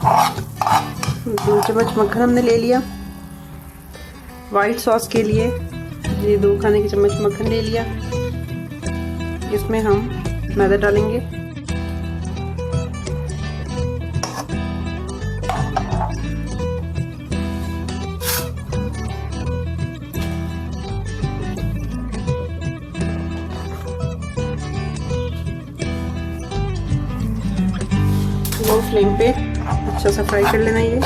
2 चम्मच मक्खन हमने ले लिया। वाइट सॉस के लिए ये 2 खाने की चम्मच मक्खन ले लिया। इसमें हम मैदा डालेंगे। लो फ्लेम पे अच्छा सा फ्राई कर लेना ये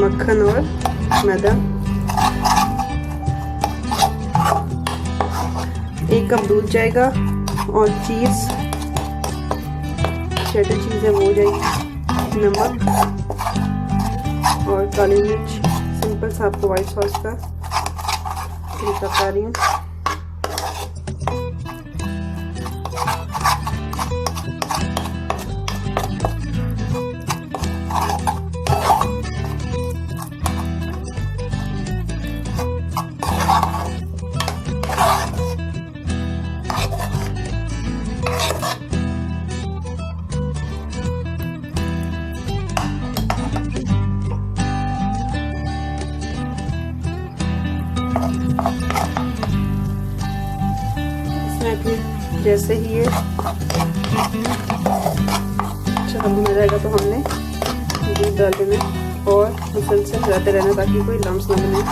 मक्खन और मैदा। 1 कप दूध जाएगा और चीज़, चेडर चीज़ है वो हो जाएगी। नमक और काली मिर्च, सिंपल सा आपको वाइट सॉस का तरीका बता रही हूँ। इसमें जैसे ही ये अच्छा भुन जाएगा तो हमने दूध डाल देना और मुसलसल चलाते रहना ताकि कोई लम्स ना बने।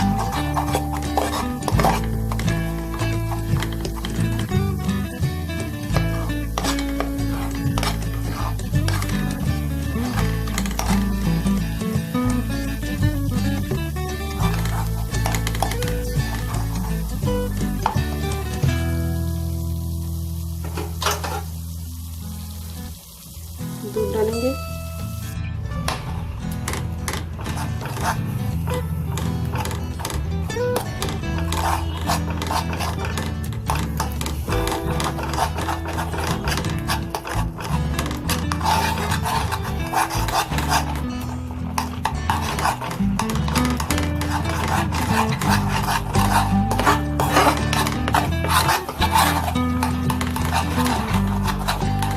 दूध डालेंगे।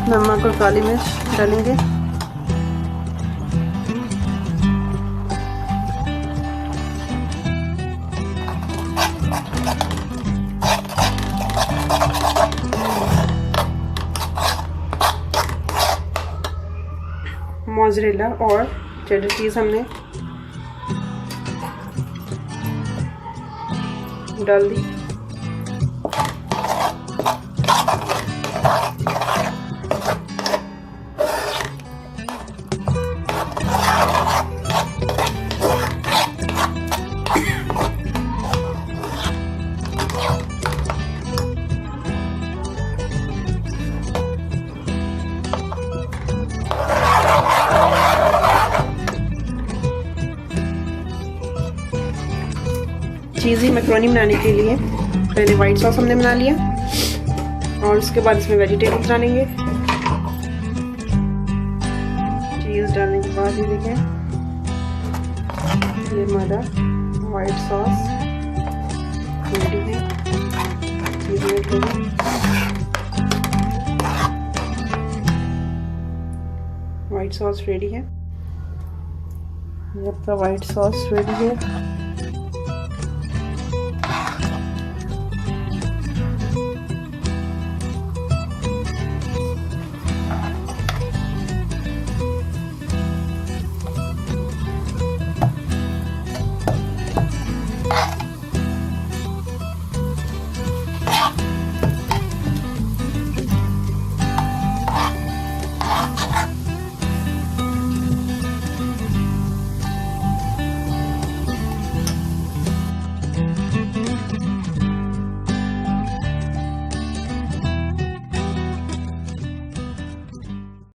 नमक और काली मिर्च डालेंगे। मोज़रेला और चेडर चीज़ हमने डाल दी। चीज़ी मैकरोनी बनाने के लिए पहले वाइट सॉस हमने बना लिया और उसके बाद इसमें वेजिटेबल्स डालेंगे। चीज़ डालने के बाद ये देखें ये हमारा वाइट सॉस रेडी है। चीज़ मेल्ट हो गई। वाइट सॉस रेडी है। ये आपका वाइट सॉस रेडी है।